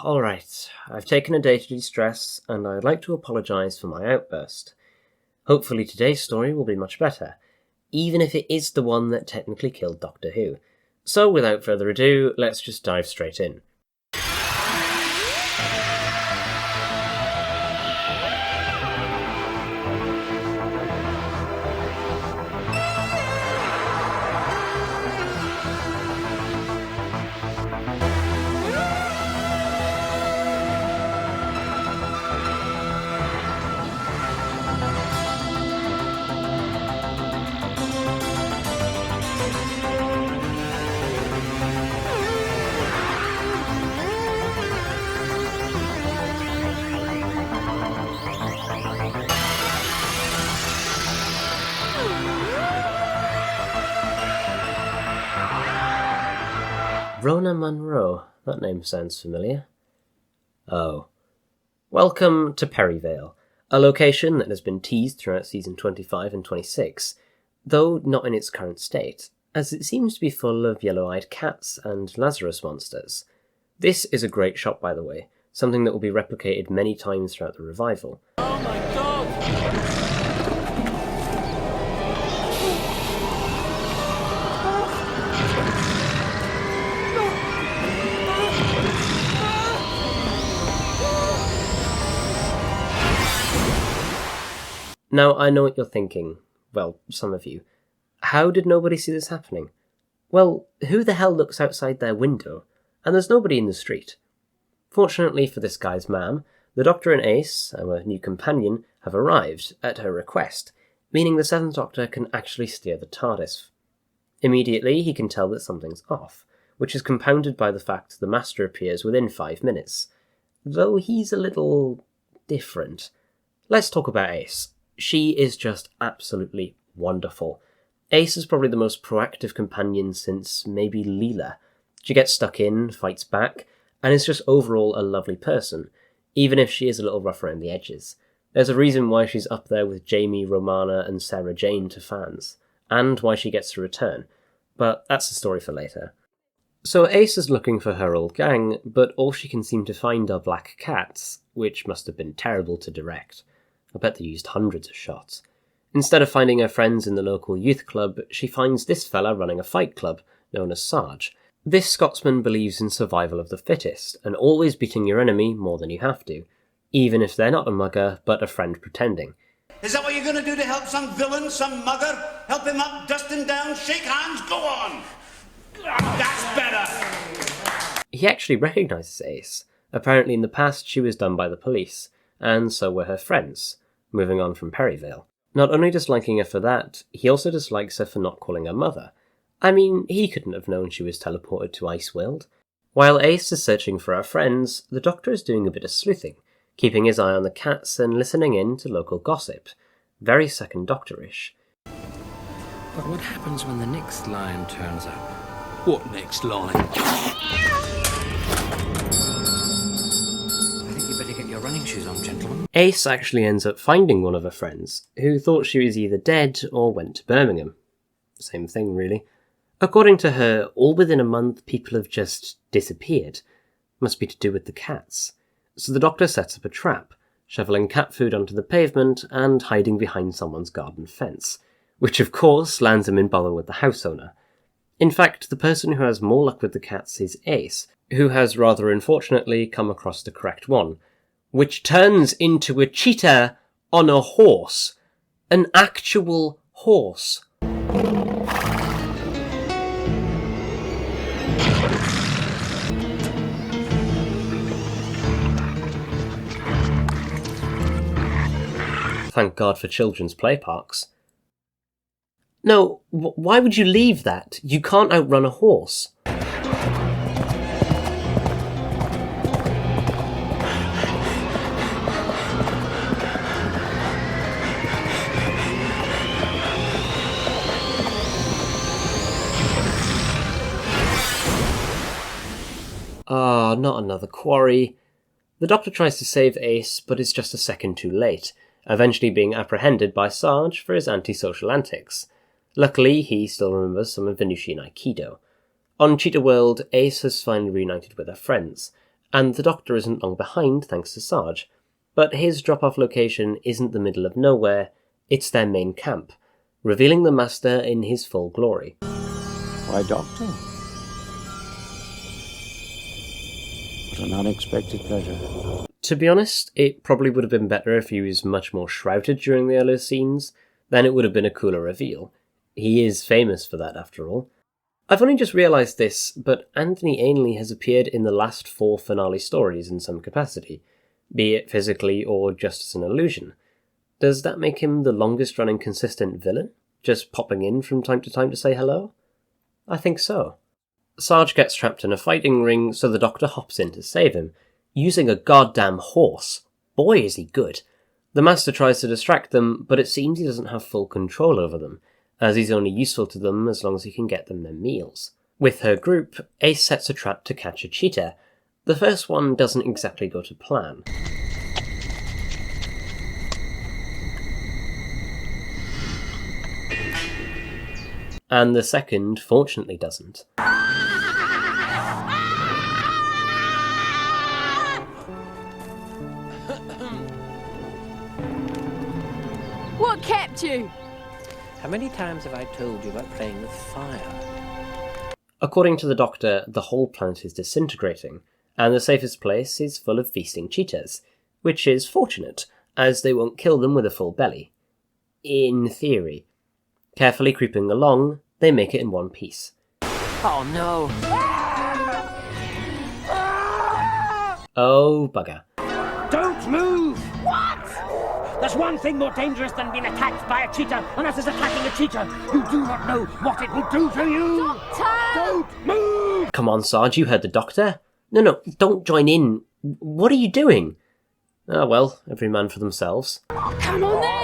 Alright, I've taken a day to de-stress, and I'd like to apologise for my outburst. Hopefully today's story will be much better, even if it is the one that technically killed Doctor Who. So without further ado, let's just dive straight in. Rona Munro, that name sounds familiar. Oh. Welcome to Perryvale, a location that has been teased throughout season 25 and 26, though not in its current state, as it seems to be full of yellow-eyed cats and Lazarus monsters. This is a great shot, by the way, something that will be replicated many times throughout the revival. Oh my god! Now, I know what you're thinking. Well, some of you. How did nobody see this happening? Well, who the hell looks outside their window? And there's nobody in the street. Fortunately for this guy's mam, the Doctor and Ace, our new companion, have arrived, at her request, meaning the Seventh Doctor can actually steer the TARDIS. Immediately, he can tell that something's off, which is compounded by the fact the Master appears within 5 minutes. Though he's a little different. Let's talk about Ace. She is just absolutely wonderful. Ace is probably the most proactive companion since maybe Leela. She gets stuck in, fights back, and is just overall a lovely person, even if she is a little rough around the edges. There's a reason why she's up there with Jamie, Romana, and Sarah Jane to fans, and why she gets to return, but that's a story for later. So Ace is looking for her old gang, but all she can seem to find are black cats, which must have been terrible to direct. I bet they used hundreds of shots. Instead of finding her friends in the local youth club, she finds this fella running a fight club, known as Sarge. This Scotsman believes in survival of the fittest, and always beating your enemy more than you have to, even if they're not a mugger, but a friend pretending. Is that what you're going to do to help some villain, some mugger? Help him up, dust him down, shake hands, go on! That's better! He actually recognises Ace. Apparently in the past she was done by the police, and so were her friends, moving on from Perryvale. Not only disliking her for that, he also dislikes her for not calling her mother. I mean, he couldn't have known she was teleported to Iceworld. While Ace is searching for her friends, the Doctor is doing a bit of sleuthing, keeping his eye on the cats and listening in to local gossip. Very Second Doctor-ish. But what happens when the next lion turns up? What next line? Get your running shoes on, gentlemen. Ace actually ends up finding one of her friends, who thought she was either dead or went to Birmingham. Same thing, really. According to her, all within a month people have just disappeared. Must be to do with the cats. So the Doctor sets up a trap, shoveling cat food onto the pavement and hiding behind someone's garden fence, which of course lands him in bother with the house owner. In fact, the person who has more luck with the cats is Ace, who has rather unfortunately come across the correct one, which turns into a cheetah on a horse. An actual horse. Thank God for children's play parks. No, why would you leave that? You can't outrun a horse. Ah, not another quarry. The Doctor tries to save Ace, but is just a second too late, eventually being apprehended by Sarge for his antisocial antics. Luckily, he still remembers some of Venusian Aikido. On Cheetah World, Ace has finally reunited with her friends, and the Doctor isn't long behind thanks to Sarge. But his drop-off location isn't the middle of nowhere, it's their main camp, revealing the Master in his full glory. Why, Doctor? What an unexpected pleasure. To be honest, it probably would have been better if he was much more shrouded during the earlier scenes, then it would have been a cooler reveal. He is famous for that, after all. I've only just realised this, but Anthony Ainley has appeared in the last 4 finale stories in some capacity, be it physically or just as an illusion. Does that make him the longest-running consistent villain, just popping in from time to say hello? I think so. Sarge gets trapped in a fighting ring, so the Doctor hops in to save him, using a goddamn horse. Boy, is he good. The Master tries to distract them, but it seems he doesn't have full control over them, as he's only useful to them as long as he can get them their meals. With her group, Ace sets a trap to catch a cheetah. The first one doesn't exactly go to plan. And the second, fortunately, doesn't. What kept you? How many times have I told you about playing with fire? According to the Doctor, the whole planet is disintegrating, and the safest place is full of feasting cheetahs, which is fortunate, as they won't kill them with a full belly. In theory. Carefully creeping along, they make it in one piece. Oh no. Oh, bugger. Don't move! What? There's one thing more dangerous than being attacked by a cheetah, and that is attacking a cheetah. You do not know what it will do to you! Doctor! Don't move! Come on, Sarge, you heard the Doctor. No, don't join in. What are you doing? Ah, well, every man for themselves. Come on then!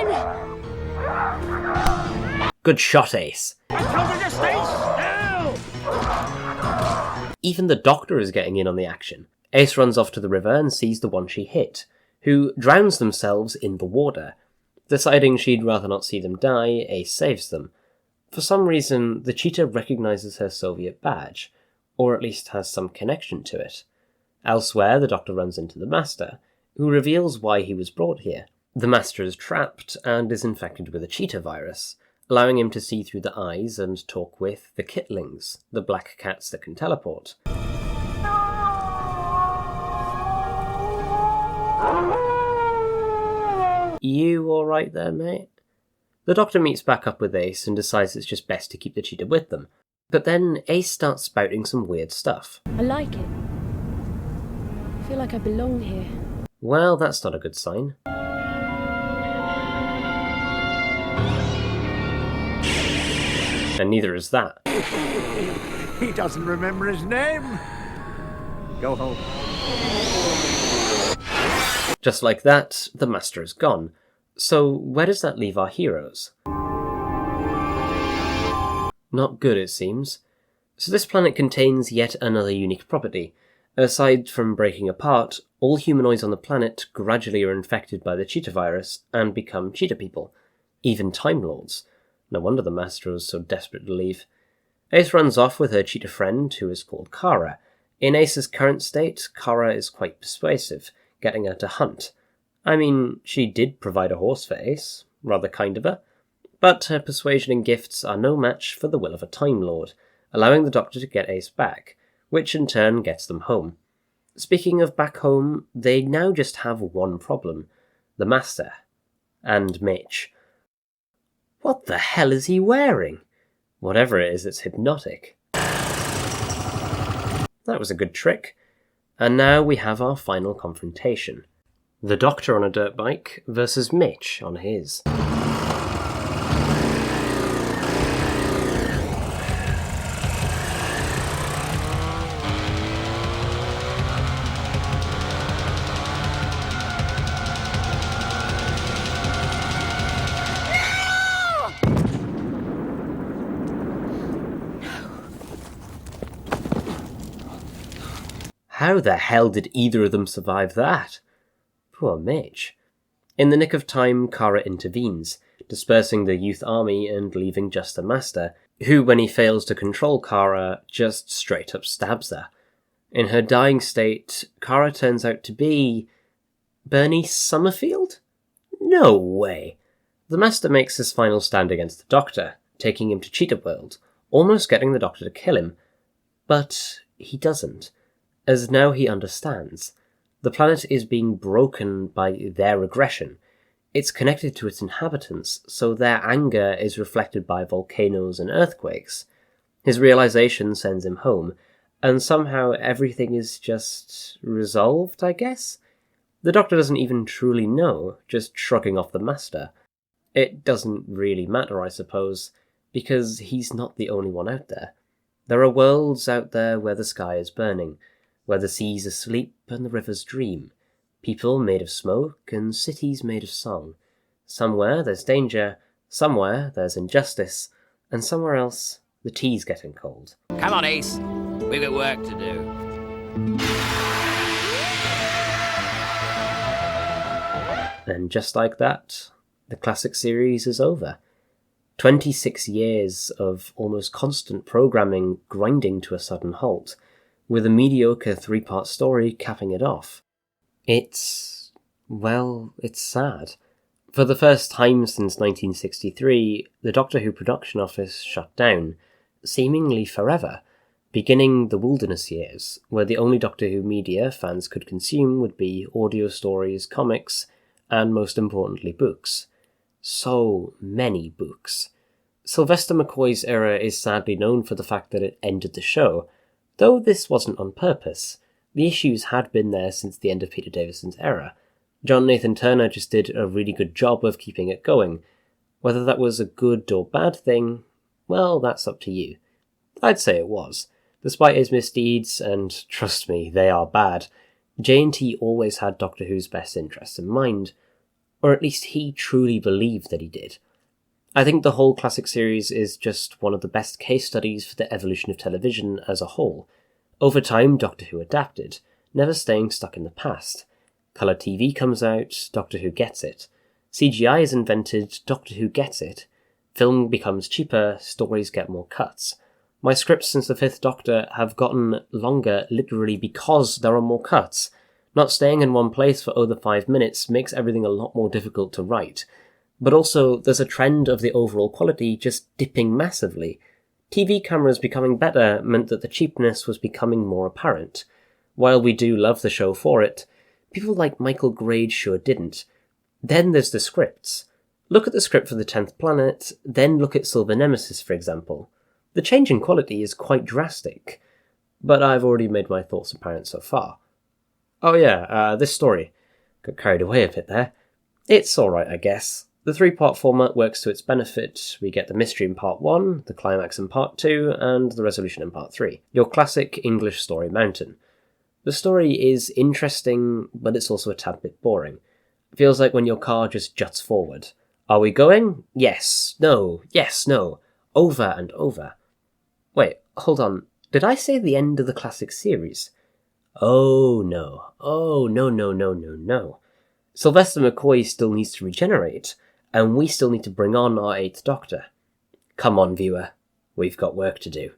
Good shot, Ace. I told you to stay still! Even the Doctor is getting in on the action. Ace runs off to the river and sees the one she hit, who drowns themselves in the water. Deciding she'd rather not see them die, Ace saves them. For some reason, the cheetah recognises her Soviet badge, or at least has some connection to it. Elsewhere, the Doctor runs into the Master, who reveals why he was brought here. The Master is trapped and is infected with a cheetah virus, allowing him to see through the eyes and talk with the Kitlings, the black cats that can teleport. You alright there, mate? The Doctor meets back up with Ace and decides it's just best to keep the cheetah with them. But then Ace starts spouting some weird stuff. I like it. I feel like I belong here. Well, that's not a good sign. And neither is that. He doesn't remember his name. Go home. Just like that, the Master is gone. So where does that leave our heroes? Not good, it seems. So this planet contains yet another unique property. Aside from breaking apart, all humanoids on the planet gradually are infected by the cheetah virus and become cheetah people. Even Time Lords. No wonder the Master was so desperate to leave. Ace runs off with her cheetah friend, who is called Kara. In Ace's current state, Kara is quite persuasive, getting her to hunt. I mean, she did provide a horse for Ace, rather kind of her, but her persuasion and gifts are no match for the will of a Time Lord, allowing the Doctor to get Ace back, which in turn gets them home. Speaking of back home, they now just have one problem: the Master. And Mitch. What the hell is he wearing? Whatever it is, it's hypnotic. That was a good trick. And now we have our final confrontation. The Doctor on a dirt bike versus Mitch on his. How the hell did either of them survive that? Poor Mitch. In the nick of time, Kara intervenes, dispersing the youth army and leaving just the Master, who, when he fails to control Kara, just straight up stabs her. In her dying state, Kara turns out to be Bernie Summerfield? No way! The Master makes his final stand against the Doctor, taking him to Cheetah World, almost getting the Doctor to kill him. But he doesn't, as now he understands. The planet is being broken by their aggression. It's connected to its inhabitants, so their anger is reflected by volcanoes and earthquakes. His realization sends him home, and somehow everything is just resolved, I guess? The Doctor doesn't even truly know, just shrugging off the Master. It doesn't really matter, I suppose, because he's not the only one out there. There are worlds out there where the sky is burning, where the seas are asleep and the rivers dream, people made of smoke and cities made of song. Somewhere there's danger, somewhere there's injustice, and somewhere else the tea's getting cold. Come on, Ace. We've got work to do. And just like that, the classic series is over. 26 years of almost constant programming grinding to a sudden halt, with a mediocre 3-part story capping it off. It's sad. For the first time since 1963, the Doctor Who production office shut down, seemingly forever, beginning the wilderness years, where the only Doctor Who media fans could consume would be audio stories, comics, and most importantly books. So many books. Sylvester McCoy's era is sadly known for the fact that it ended the show, though this wasn't on purpose. The issues had been there since the end of Peter Davison's era. John Nathan Turner just did a really good job of keeping it going. Whether that was a good or bad thing, well, that's up to you. I'd say it was. Despite his misdeeds, and trust me, they are bad, J&T always had Doctor Who's best interests in mind, or at least he truly believed that he did. I think the whole classic series is just one of the best case studies for the evolution of television as a whole. Over time, Doctor Who adapted, never staying stuck in the past. Colour TV comes out, Doctor Who gets it. CGI is invented, Doctor Who gets it. Film becomes cheaper, stories get more cuts. My scripts since the Fifth Doctor have gotten longer literally because there are more cuts. Not staying in one place for over 5 minutes makes everything a lot more difficult to write. But also, there's a trend of the overall quality just dipping massively. TV cameras becoming better meant that the cheapness was becoming more apparent. While we do love the show for it, people like Michael Grade sure didn't. Then there's the scripts. Look at the script for The 10th Planet, then look at Silver Nemesis, for example. The change in quality is quite drastic, but I've already made my thoughts apparent so far. Oh yeah, this story. Got carried away a bit there. It's alright, I guess. The 3-part format works to its benefit. We get the mystery in part 1, the climax in part 2, and the resolution in part 3. Your classic English story mountain. The story is interesting, but it's also a tad bit boring. It feels like when your car just juts forward. Are we going? Yes, no, yes, no. Over and over. Wait, hold on. Did I say the end of the classic series? Oh no. Oh no. Sylvester McCoy still needs to regenerate, and we still need to bring on our 8th Doctor. Come on, viewer. We've got work to do.